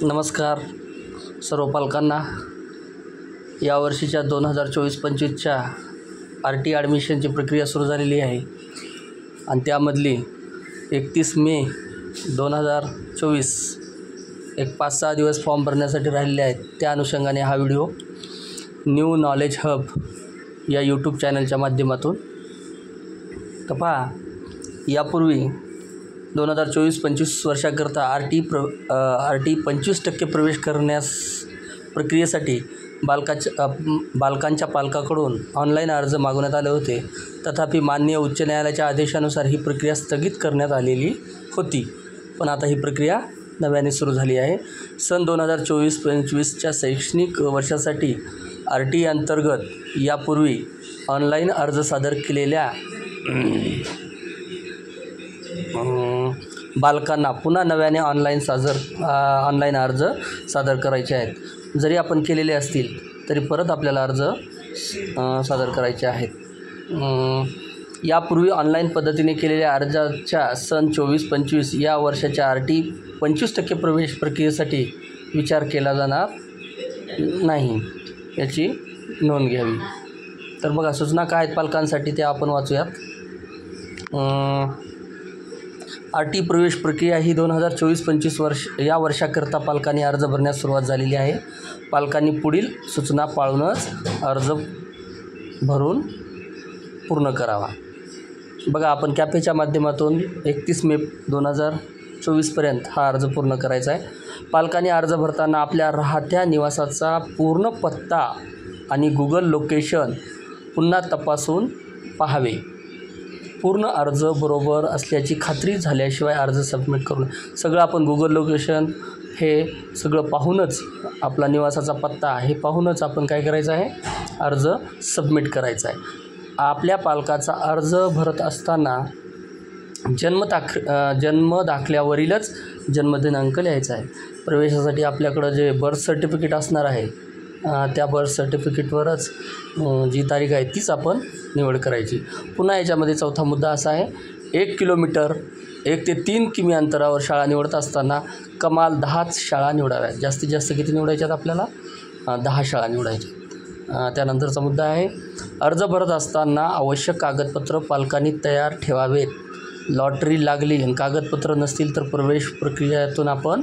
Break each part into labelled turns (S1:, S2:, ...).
S1: नमस्कार सर्व पालकांना. यावर्षीच्या 2024-25च्या RT ॲडमिशनची प्रक्रिया सुरू झालेली आहे आणि त्यामधली 31 मे 2024 एक 5-6 दिवस फॉर्म भरण्यासाठी राहिलेले आहेत. त्या अनुषंगाने हा व्हिडिओ न्यू नॉलेज हब या यूट्यूब चॅनलच्या माध्यमातून तर पहा, यापूर्वी 2024-25 वर्षाकरता RT 25% प्रवेश करण्यास प्रक्रियेसाठी बालकांच्या पालकाकडून ऑनलाईन अर्ज मागवण्यात आले होते. तथापि माननीय उच्च न्यायालयाच्या आदेशानुसार ही प्रक्रिया स्थगित करण्यात आलेली होती. पण आता ही प्रक्रिया नव्याने सुरू झाली आहे. सन 2024-25च्या शैक्षणिक वर्षासाठी RT अंतर्गत यापूर्वी ऑनलाईन अर्ज सादर केलेल्या बालकांना पुन्हा नव्याने ऑनलाईन अर्ज सादर करायचे आहेत. जरी आपण केलेले असतील तरी परत आपल्याला अर्ज सादर करायचे आहेत. यापूर्वी ऑनलाईन पद्धतीने केलेल्या अर्जाच्या सन 24-25 या वर्षाच्या RT 25% प्रवेश प्रक्रियेसाठी विचार केला जाणार नाही, याची नोंद घ्यावी. तर बघा, सूचना काय आहेत पालकांसाठी ते आपण वाचूयात. RT प्रवेश प्रक्रिया ही 2024-25 या वर्षाकरता पालकांनी अर्ज भरण्यास सुरुवात झालेली आहे. पालकांनी पुढील सूचना पाळूनच अर्ज भरून पूर्ण करावा. बघा, आपण कॅफेच्या माध्यमातून 31 मे 2024पर्यंत हा अर्ज पूर्ण करायचा आहे. पालकांनी अर्ज भरताना आपल्या राहत्या निवासाचा पूर्ण पत्ता आणि गुगल लोकेशन पुन्हा तपासून पाहावे. पूर्ण अर्ज बरोबर असल्याची खात्री झाल्याशिवाय अर्ज सबमिट करू नये. सगळं आपण गुगल लोकेशन हे सगळं पाहूनच, आपला निवासाचा पत्ता हे पाहूनच आपण काय करायचं आहे, अर्ज सबमिट करायचा आहे. आपल्या पालकाचा अर्ज भरत असताना जन्म दाखल्यावरीलच जन्मदिनांक लिहायचा आहे. प्रवेशासाठी आपल्याकडं जे बर्थ सर्टिफिकेट असणार आहे त्या बर्थ सर्टिफिकेटवरच जी तारीख आहे तीच आपण निवड करायची. पुन्हा याच्यामध्ये चौथा मुद्दा असा आहे, 1 किलोमीटर 1 ते 3 किमी अंतरावर शाळा निवडत असताना कमाल 10च शाळा निवडाव्यात. जास्तीत जास्त किती निवडायच्यात आपल्याला? 10 शाळा निवडायच्या. त्यानंतरचा मुद्दा आहे, अर्ज भरत असताना आवश्यक कागदपत्र पालकांनी तयार ठेवावेत. लॉटरी लागली आणि कागदपत्र नसतील तर प्रवेश प्रक्रियेतून आपण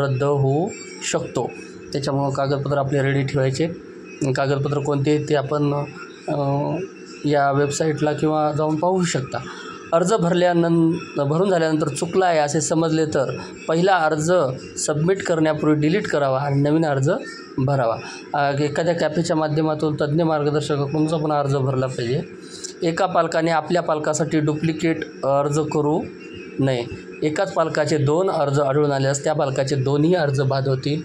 S1: रद्द होऊ शकतो. त्याच्यामुळं कागदपत्र आपले रेडी ठेवायचे. कागदपत्र कोणते आहेत ते आपण या वेबसाईटला किंवा जाऊन पाहू शकता. अर्ज भरून झाल्यानंतर चुकला आहे असे समजले तर पहिला अर्ज सबमिट करण्यापूर्वी डिलीट करावा आणि नवीन अर्ज भरावा. एखाद्या कॅफेच्या माध्यमातून तज्ज्ञ मार्गदर्शकाकडूनचा पण अर्ज भरला पाहिजे. एका पालकाने आपल्या पालकासाठी डुप्लिकेट अर्ज करू नये. एकाच पालकाचे 2 अर्ज आढळून आल्यास त्या पालकाचे दोन्ही अर्ज बाद होतील.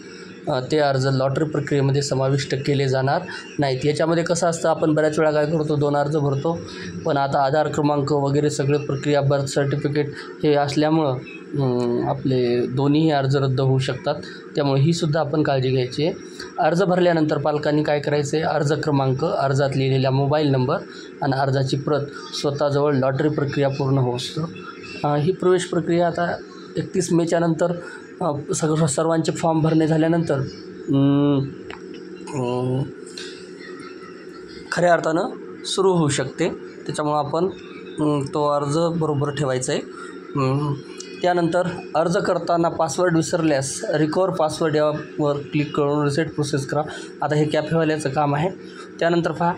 S1: ते अर्ज लॉटरी प्रक्रियेमध्ये समाविष्ट केले जाणार नाहीत. याच्यामध्ये कसं असतं, आपण बऱ्याच वेळा काय करतो, 2 अर्ज भरतो, पण आता आधार क्रमांक वगैरे सगळे प्रक्रिया, बर्थ सर्टिफिकेट हे असल्यामुळं आपले दोन्ही अर्ज रद्द होऊ शकतात. त्यामुळे ही सुद्धा आपण काळजी घ्यायची आहे. अर्ज भरल्यानंतर पालकांनी काय करायचं आहे, अर्ज क्रमांक, अर्जात लिहिलेला मोबाईल नंबर आणि अर्जाची प्रत स्वतःजवळ लॉटरी प्रक्रिया पूर्ण होतं. ही प्रवेश प्रक्रिया आता 31 मेच्या नंतर सर्वांचे फॉर्म भरणे झाल्यानंतर खऱ्या अर्थानं सुरू होऊ शकते. त्याच्यामुळं आपण तो अर्ज बरोबर ठेवायचा आहे. त्यानंतर अर्ज करताना पासवर्ड विसरल्यास रिकवर पासवर्ड यावर क्लिक करून रिसेट प्रोसेस करा. आता हे कॅफेवाल्याचं काम आहे. त्यानंतर पहा,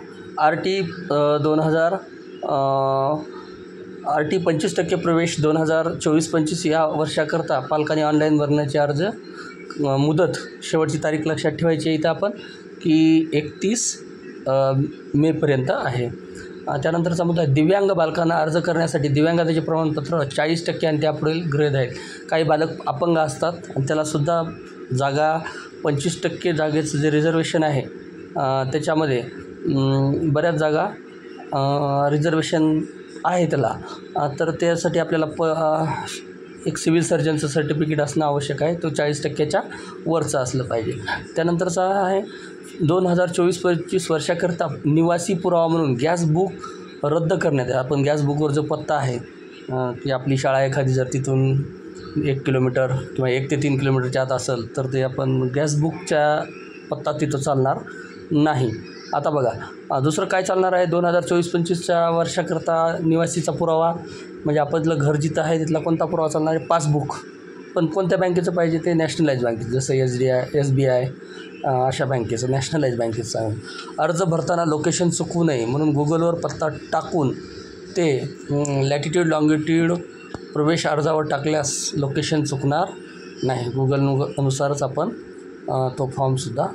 S1: RT 25% प्रवेश 2024-25 या वर्षाकरता पालकांनी ऑनलाईन भरण्याचे अर्ज मुदत, शेवटची तारीख लक्षात ठेवायची आहे इथं आपण की 31 मेपर्यंत आहे. त्यानंतरचा मुद्दा आहे, दिव्यांग बालकांना अर्ज करण्यासाठी दिव्यांगतेचे प्रमाणपत्र 40% आणि त्यापुढील ग्रेड आहेत. काही बालक अपंग असतात आणि त्यालासुद्धा जागा 25% जागेचं जे रिझर्वेशन आहे त्याच्यामध्ये बऱ्याच जागा रिझर्वेशन आहे त्याला. तर त्यासाठी आपल्याला एक सिव्हिल सर्जनचं सर्टिफिकेट असणं आवश्यक आहे. तो 40%च्या वरचं असलं पाहिजे. त्यानंतरचा आहे, 2024-25 वर्षाकरता निवासी पुरावा म्हणून गॅस बुक रद्द करण्यात आहे. आपण गॅस बुकवर जो पत्ता आहे की आपली शाळा एखादी जर तिथून 1 किलोमीटर किंवा 1 ते 3 किलोमीटरच्या आत असेल तर ते आपण गॅस बुकच्या पत्ता तिथं चालणार नाही. आता बघा दुसरं काय चालणार आहे 2024-25च्या वर्षाकरता निवासीचा पुरावा म्हणजे आपलं घर जिथं आहे तिथला कोणता पुरावा चालणार आहे? पासबुक. पण कोणत्या बँकेचं पाहिजे? ते नॅशनलाइज बँकेचं, जसं SBI अशा बँकेचं, नॅशनलाइज बँकेचं आहे. अर्ज भरताना लोकेशन चुकवू नये म्हणून गुगलवर पत्ता टाकून ते लॅटिट्यूड लॉंगिट्यूड प्रवेश अर्जावर टाकल्यास लोकेशन चुकणार नाही. गुगलनुसारच आपण तो फॉर्मसुद्धा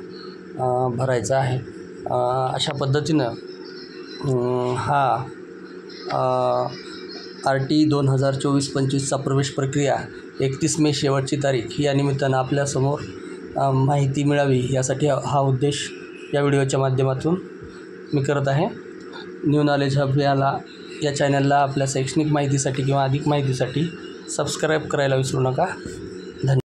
S1: भरायचा आहे. अशा पद्धतीनं हा RT 2024-25चा प्रवेश प्रक्रिया 31 मे शेवटची तारीख या निमित्तानं आपल्यासमोर माहिती मिळावी यासाठी हा उद्देश या व्हिडिओच्या माध्यमातून मी करत आहे. न्यू नॉलेज हब या चॅनलला आपल्या शैक्षणिक माहितीसाठी किंवा अधिक माहितीसाठी सबस्क्राईब करायला विसरू नका.